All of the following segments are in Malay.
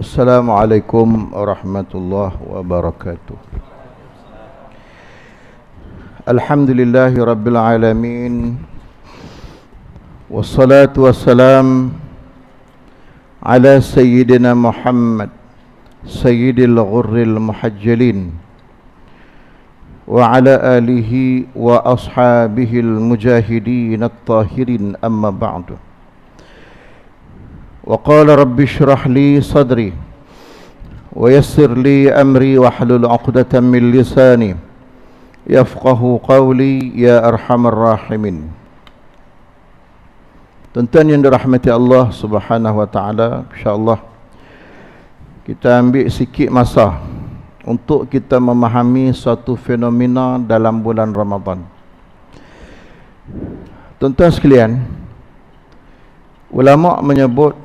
Assalamualaikum warahmatullahi wabarakatuh. Alhamdulillahi rabbil alamin. Wassalatu wassalam ala sayyidina Muhammad sayyidil ghurril muhajjalin wa ala alihi wa ashabihil mujahidin at-tahirin, amma ba'du. وقال رب اشرح لي صدري ويسر لي أمري واحلل عقدة من لساني يفقه قولي يا أرحم الراحمين. Tuan-tuan yang dirahmati Allah Subhanahu wa taala, insya-Allah kita ambil sikit masa untuk kita memahami suatu fenomena dalam bulan Ramadan. Tuan-tuan sekalian, ulama menyebut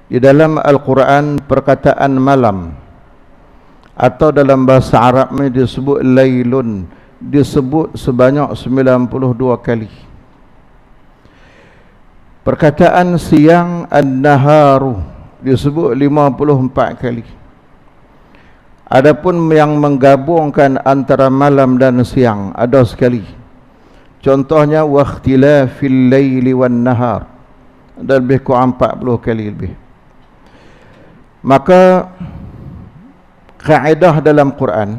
di dalam Al-Quran perkataan malam atau dalam bahasa Arabnya disebut lailun disebut sebanyak 92 kali. Perkataan siang an-naharu disebut 54 kali. Adapun yang menggabungkan antara malam dan siang ada sekali. Contohnya waqtilafil laili wan nahar, ada lebih kurang 40 kali lebih. Maka kaedah dalam Quran,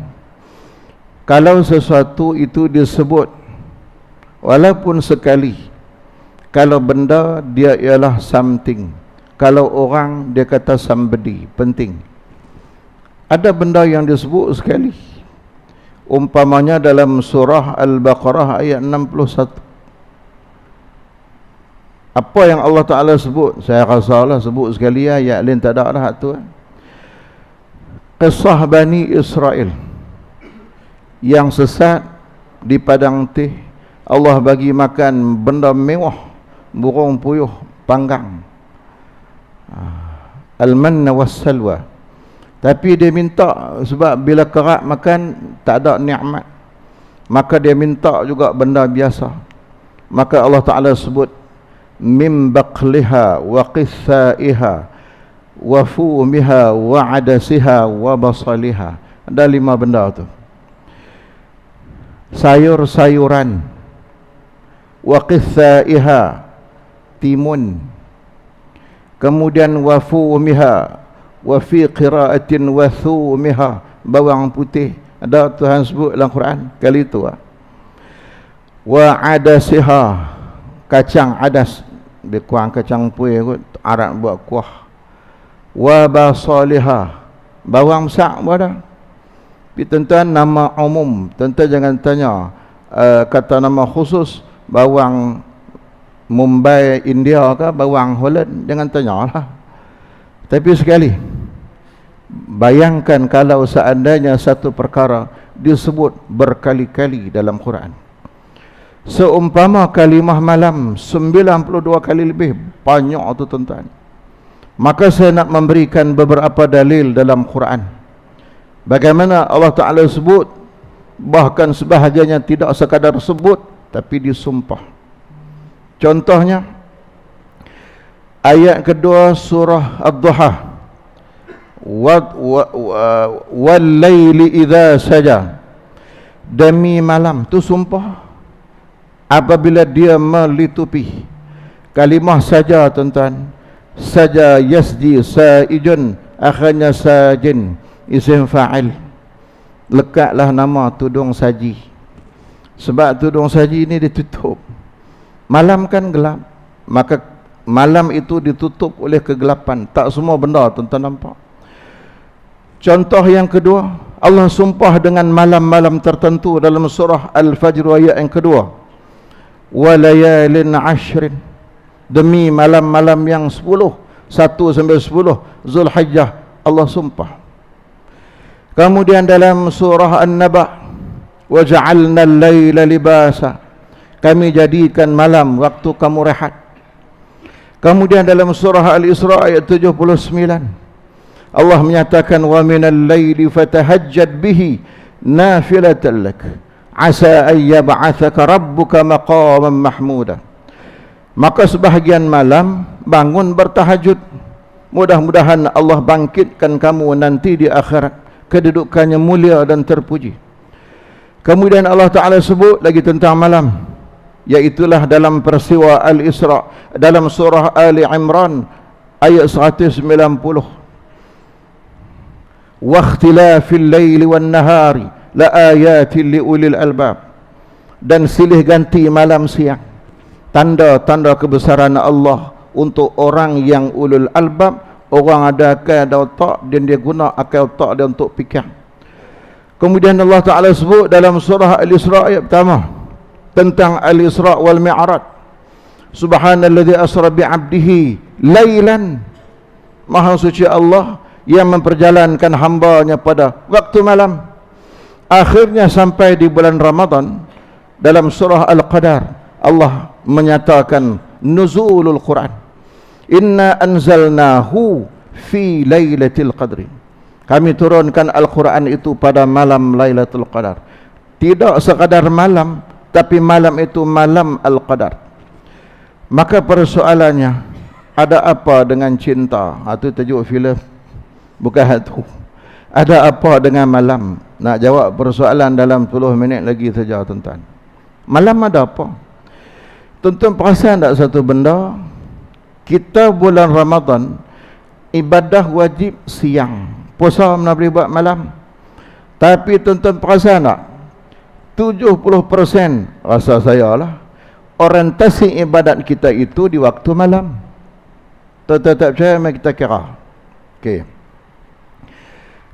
kalau sesuatu itu disebut walaupun sekali, kalau benda dia ialah something, kalau orang dia kata somebody, penting. Ada benda yang disebut sekali, umpamanya dalam surah Al-Baqarah ayat 61. Apa yang Allah Ta'ala sebut? Saya rasa Allah sebut sekali, ayat lain tak ada dah tu. Kisah Bani Israel yang sesat di padang teh, Allah bagi makan benda mewah, burung puyuh panggang, al-manna was-salwa. Tapi dia minta, sebab bila kerak makan tak ada nikmat, maka dia minta juga benda biasa. Maka Allah Ta'ala sebut min baqliha wa qithaiha wa fumiha wa adasiha wa basaliha. Ada 5 benda tu. Sayur-sayuran, wa qithaiha, timun, kemudian wa fumiha, wa fi qiraatin wa thumiha, bawang putih. Ada Tuhan sebut dalam Quran kali itu. Wa adasiha, kacang adas, lebih kurang kacang puih kot, Arab buat kuah. Wa basaliha, bawang besar pun ada. Tapi tuan-tuan, nama umum, tuan-tuan jangan tanya kata nama khusus, bawang Mumbai India ke bawang Holland, jangan tanyalah. Tapi sekali, bayangkan kalau seandainya satu perkara disebut berkali-kali dalam Quran. Seumpama kalimah malam 92 kali lebih, banyak tu tuan-tuan. Maka saya nak memberikan beberapa dalil dalam Quran bagaimana Allah Ta'ala sebut, bahkan sebahagiannya tidak sekadar sebut tapi disumpah. Contohnya ayat kedua surah Ad-Duha, wal laili idza saja, demi malam tu sumpah apabila dia melitupi. Kalimah saja tuan-tuan, saja yasji saijun, akhirnya sajin, isim fa'il. Lekatlah nama tudung saji, sebab tudung saji ini ditutup. Malam kan gelap, maka malam itu ditutup oleh kegelapan. Tak semua benda tuan-tuan nampak. Contoh yang kedua, Allah sumpah dengan malam-malam tertentu dalam surah Al-Fajr ayat yang kedua, walayalin ashrin, demi malam-malam yang 1 sampai 10 Zulhijjah, Allah sumpah. Kemudian dalam surah An-Naba, waja'alna al-laila libasa, kami jadikan malam waktu kamu rehat. Kemudian dalam surah Al-Isra ayat 79, Allah menyatakan wa minal laili fatahajjad bihi nafilatan lak asa an yab'athaka rabbuka maqaman mahmuda. Maka sebahagian malam bangun bertahajud, Mudah-mudahan Allah bangkitkan kamu nanti di akhirat, kedudukannya mulia dan terpuji. Kemudian Allah Ta'ala sebut lagi tentang malam, iaitulah dalam peristiwa Al-Isra dalam surah Ali Imran ayat 190. Wa ikhtilafil laili wan nahari la ayatin li ulil albab. Dan silih ganti malam siang, tanda-tanda kebesaran Allah untuk orang yang ulul albab, orang ada akal, ada otak, dan dia guna akal otak dia untuk fikir. Kemudian Allah Ta'ala sebut dalam surah Al-Isra ayat pertama tentang Al-Isra wal Mi'raj. Subhanalladzi asra bi'abdihi lailan. Maha suci Allah yang memperjalankan hambanya pada waktu malam. Akhirnya sampai di bulan Ramadan, dalam surah Al-Qadar Allah menyatakan nuzulul Quran. Inna anzalnahu fi lailatul qadri. Kami turunkan Al-Quran itu pada malam Lailatul Qadar. Tidak sekadar malam, tapi malam itu malam Al-Qadar. Maka persoalannya, ada apa dengan cinta? Itu tajuk filem, bukan itu. Ada apa dengan malam? Nak jawab persoalan dalam 10 minit lagi saja tuan-tuan. Malam ada apa? Tuan-tuan perasan tak satu benda? Kita bulan Ramadan ibadah wajib siang, puasa mana boleh buat malam. Tapi tuan-tuan perasan tak? 70% rasa saya lah, orientasi ibadat kita itu di waktu malam. Tuan-tuan tak percaya, mari kita kira. Okey.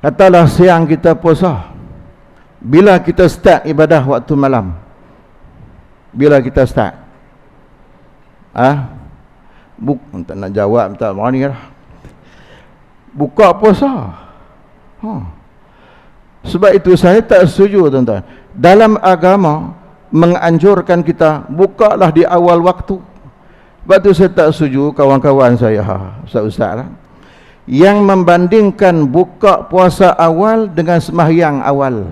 Katalah siang kita puasa. Bila kita start ibadah waktu malam? Bila kita start? Tak nak jawab, tak berani lah. Buka puasa. Sebab itu saya tak setuju tuan-tuan. Dalam agama menganjurkan kita bukalah di awal waktu. Sebab itu saya tak setuju kawan-kawan saya, ustaz-ustaz lah, yang membandingkan buka puasa awal dengan sembahyang awal.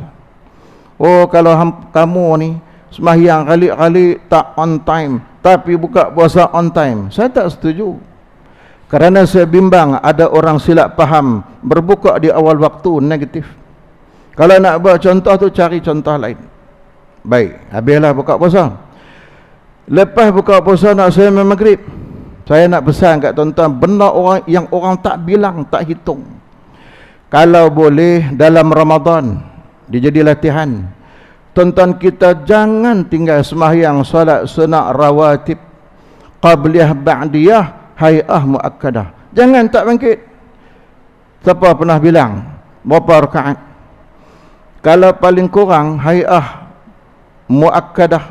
Oh, kalau kamu ni sembahyang kali-kali tak on time, tapi buka puasa on time, saya tak setuju. Kerana saya bimbang ada orang silap faham berbuka di awal waktu negatif. Kalau nak buat contoh tu, cari contoh lain. Baik, habislah buka puasa. Lepas buka puasa nak saya maghrib, saya nak pesan kat tuan-tuan benda orang yang orang tak bilang, tak hitung. Kalau boleh dalam Ramadan dia jadi latihan. Tuan-tuan kita jangan tinggal sembahyang solat sunat rawatib, qabliyah, ba'diyah, hay'ah, muakkadah. Jangan tak bangkit. Siapa pernah bilang berapa rakaat? Kalau paling kurang hay'ah, muakkadah,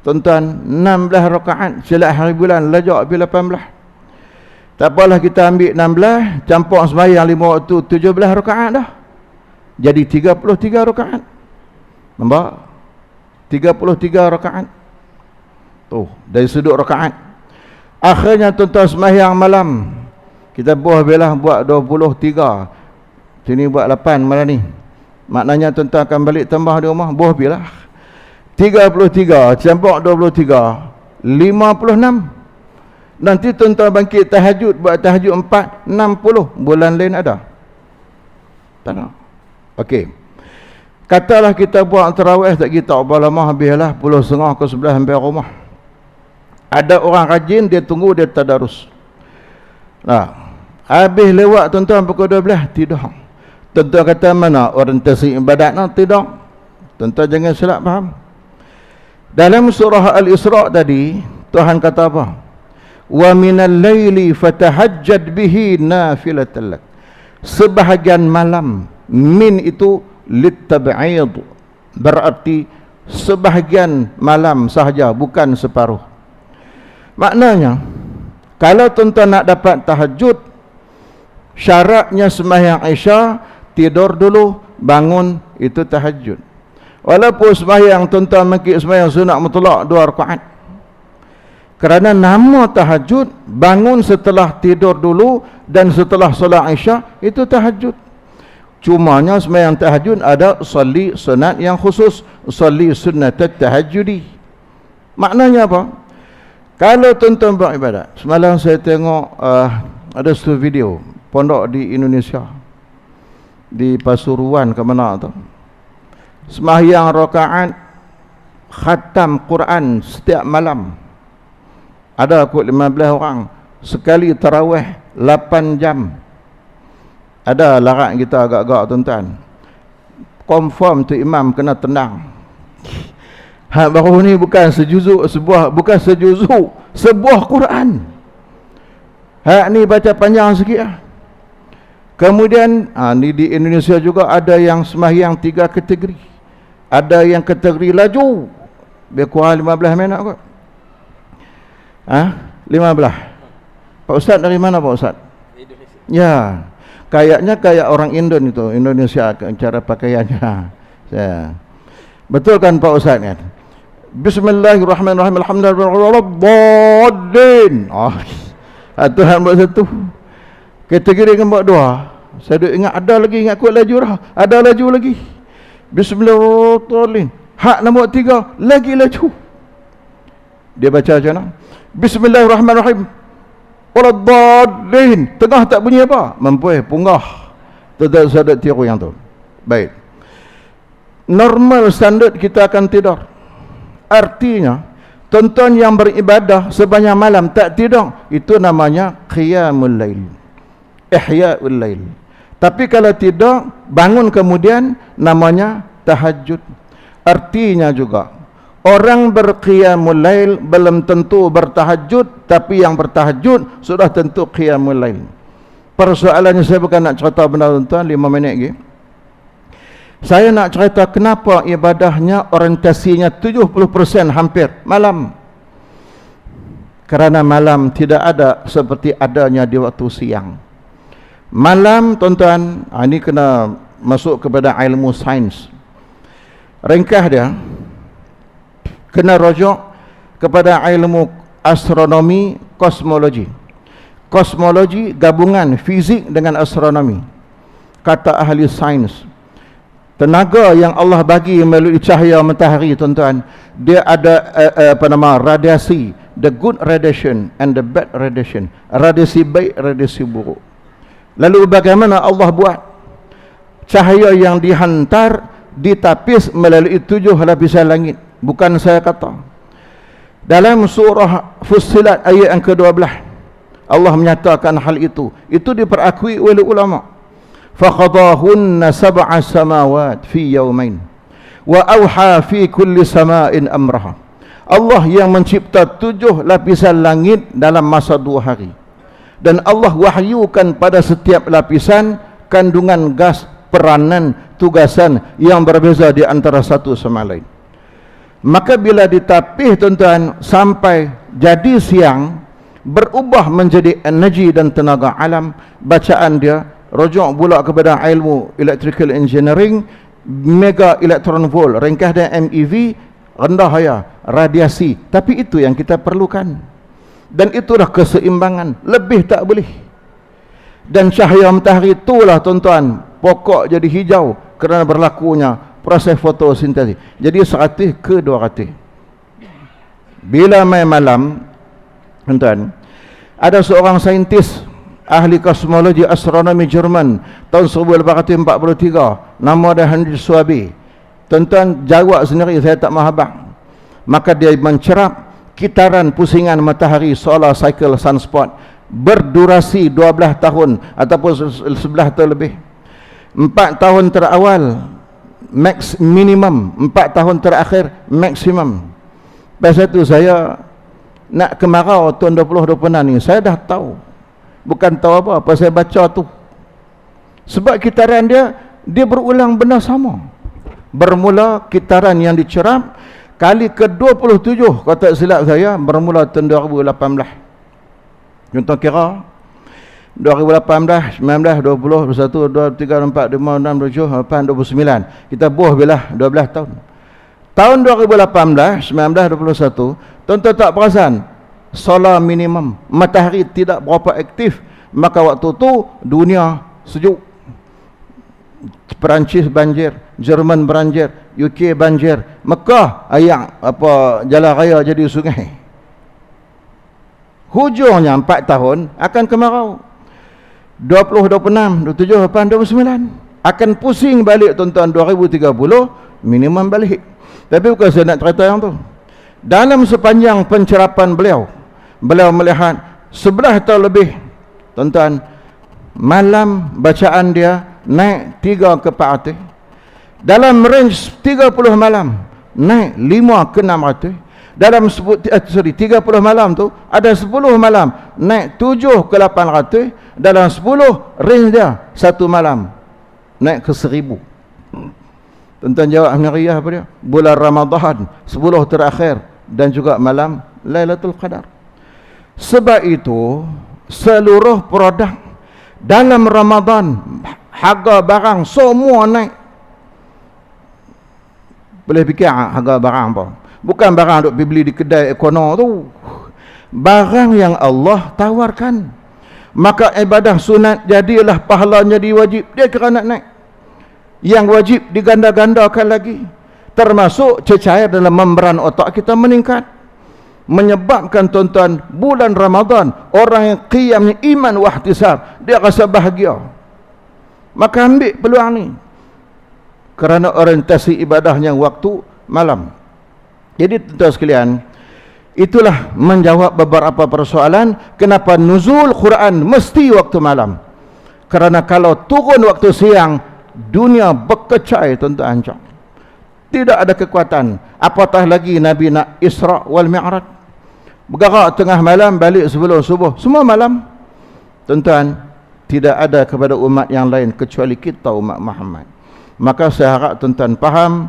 tuan-tuan 16 rakaat silat hari bulan, lajak bila 18. Tak apalah kita ambil 16 campur sembahyang 5 waktu 17 rakaat dah. Jadi 33 rakaat. Nampak? 33 rakaat. Tuh, dari sudut rakaat. Akhirnya tuan-tuan sembahyang malam. Kita buat 23. Sini buat 8 malam ni. Maknanya tuan-tuan akan balik tambah di rumah, buah bilah 33 campur 23, 56. Nanti tuan-tuan bangkit tahajud, buat tahajud 4, 60. Bulan lain ada? Tak ada. Okey. Katalah kita buat tarawih tak kita berapa lama, habislah 10.30 ke 11 sampai rumah. Ada orang rajin, dia tunggu, dia tadarus. Nah, habis lewat tuan-tuan pukul 12, tidur. Tuan-tuan kata mana orientasi ibadat? Tidak. Tuan-tuan jangan salah faham. Dalam surah Al-Isra tadi, Tuhan kata apa? Wa minal laili fatahajjad bihi nafilatan lak. Sebahagian malam, min itu litab'id, berarti sebahagian malam sahaja, bukan separuh. Maknanya kalau tuan-tuan nak dapat tahajud, syaratnya sembahyang Isya, tidur dulu, bangun, itu tahajud. Walaupun sembahyang tuan-tuan mengikut sembahyang sunat mutlak 2 rakaat, kerana nama tahajud, bangun setelah tidur dulu dan setelah solat Isya, itu tahajud. Cumanya sembahyang tahajud ada salli sunat yang khusus, salli sunat tahajudi. Maknanya apa? Kalau tuan-tuan beribadat, semalam saya tengok Ada satu video pondok di Indonesia, di Pasuruan ke mana tu, sembahyang rakaat khatam Quran setiap malam. Ada kot 15 orang, sekali tarawih 8 jam. Ada larat kita agak-agak tuan-tuan. Confirm tu imam kena tendang. Baru ni bukan sejuzuk, sebuah Quran. Ni baca panjang sikit lah. Kemudian ni di Indonesia juga ada yang sembahyang 3 kategori. Ada yang kategori laju, dia kurang 15 minit kot. 15. Pak Ustaz dari mana Pak Ustaz? Indonesia. Ya, kayaknya kayak orang Indon itu, Indonesia cara pakaiannya. Ya. Betul kan Pak Ustaz kan? Bismillahirrahmanirrahim. Alhamdulillahirrahmanirrahim. Tuhan buat satu, kategori yang buat 2. Saya duk ingat, ada lagi ingat kuat laju dah. Ada laju lagi. Bismillahirrahmanirrahim. Hak nombor 3 lagi laju. Dia baca macam mana? Bismillahirrahmanirrahim. Waladdallin. Tengah tak bunyi apa? Mempuih, punggah. Tidak sadar tiru yang tu. Baik. Normal standard kita akan tidur. Artinya, tuan-tuan yang beribadah sebanyak malam tak tidur, itu namanya qiyamul lail, ihya'ul lail. Tapi kalau tidur, bangun kemudian, namanya tahajud. Artinya juga, orang berqiyamul lail belum tentu bertahajud, tapi yang bertahajud sudah tentu qiyamul lail. Persoalannya, saya bukan nak cerita benda tuan-tuan, 5 minit lagi. Saya nak cerita kenapa ibadahnya orientasinya 70% hampir malam. Kerana malam tidak ada seperti adanya di waktu siang. Malam tuan-tuan, ini kena masuk kepada ilmu sains. Ringkas dia, kena rujuk kepada ilmu astronomi, kosmologi. Kosmologi gabungan fizik dengan astronomi. Kata ahli sains, tenaga yang Allah bagi melalui cahaya matahari tuan-tuan, dia ada radiasi, the good radiation and the bad radiation. Radiasi baik, radiasi buruk. Lalu bagaimana Allah buat cahaya yang dihantar, ditapis melalui 7 lapisan langit? Bukan saya kata. Dalam surah Fussilat ayat yang ke-12, Allah menyatakan hal itu. Itu diperakui oleh ulama. فَقَضَاهُنَّ سَبْعَ سَمَاوَاتٍ فِي يَوْمَيْنِ وَأَوْحَى فِي كُلِّ سَمَاءٍ أَمْرَهَا. Allah yang mencipta 7 lapisan langit dalam masa 2 hari. Dan Allah wahyukan pada setiap lapisan kandungan gas, peranan, tugasan yang berbeza di antara satu sama lain. Maka bila ditapih tuan-tuan sampai jadi siang, berubah menjadi energi dan tenaga alam. Bacaan dia rujuk pula kepada ilmu electrical engineering, mega electron volt, ringkas dia MeV, rendah ya, radiasi. Tapi itu yang kita perlukan. Dan itulah keseimbangan, lebih tak boleh. Dan cahaya matahari itulah tuan-tuan, pokok jadi hijau kerana berlakunya proses fotosintesis. Jadi 100 ke 200. Bila main malam tuan-tuan, ada seorang saintis ahli kosmologi astronomi Jerman tahun 1843, nama dia Henry Schwabe. Tuan-tuan jawab sendiri, saya tak mahabang. Maka dia mencerap kitaran pusingan matahari, solar cycle sunspot, berdurasi 12 tahun ataupun 11 tahun lebih. 4 tahun terawal max minimum, 4 tahun terakhir maksimum. Pasal itu saya nak kemarau tahun 2026 ni, saya dah tahu. Bukan tahu apa saya baca tu. Sebab kitaran dia berulang benda sama. Bermula kitaran yang dicerap kali ke-27, kalau tak silap saya, bermula tahun 2018. Contoh kira 2018, 19, 20, 21, 22, 23, 24, 25, 26, 27, 28, 29. Kita buah bilah 12 tahun. Tahun 2018, 19, 21, tuan-tuan tak perasan solar minimum, matahari tidak berapa aktif. Maka waktu tu dunia sejuk. Perancis banjir, Jerman banjir, UK banjir, Mekah ayak jalan raya jadi sungai. Hujungnya 4 tahun akan kemarau. 20, 26, 27, 28, 29. Akan pusing balik tuan-tuan 2030 minimum balik. Tapi bukan saya nak cerita yang tu. Dalam sepanjang pencerapan beliau melihat 11 tahun lebih tuan-tuan, malam bacaan dia naik 3 ke 400. Dalam range 30 malam naik 5 ke 600. Dalam 30 malam tu ada 10 malam naik 7 ke 800. Dalam 10 range dia 1 malam naik ke 1000. Tuan-tuan jawab meriah apa dia? Bulan Ramadan 10 terakhir dan juga malam Lailatul Qadar. Sebab itu seluruh produk dalam Ramadan harga barang semua naik. Boleh fikir harga barang apa? Bukan barang duk pergi beli di kedai ekono tu. Barang yang Allah tawarkan. Maka ibadah sunat jadilah pahalanya jadi wajib. Dia kerana naik. Yang wajib diganda-gandakan lagi. Termasuk cecair dalam membran otak kita meningkat. Menyebabkan tuan-tuan bulan Ramadan orang yang qiyamnya iman wahtisab, dia rasa bahagia. Maka ambil peluang ni. Kerana orientasi ibadahnya waktu malam. Jadi tuan-tuan sekalian, itulah menjawab beberapa persoalan kenapa nuzul Quran mesti waktu malam. Kerana kalau turun waktu siang, dunia berkecai tuan-tuan hancur. Tidak ada kekuatan. Apatah lagi Nabi nak Isra wal Mi'raj. Bergerak tengah malam, balik sebelum subuh. Semua malam. Tuan-tuan, tidak ada kepada umat yang lain kecuali kita umat Muhammad. Maka saya harap tuan-tuan faham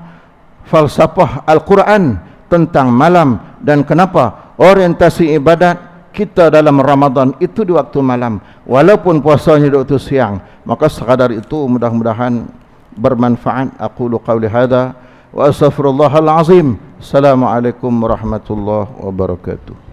falsafah Al-Quran tentang malam dan kenapa orientasi ibadat kita dalam Ramadan itu di waktu malam. Walaupun puasanya di waktu siang. Maka sekadar itu mudah-mudahan bermanfaat. Aqulu qawli hadha wa astaghfirullahal azim. Assalamualaikum warahmatullahi wabarakatuh.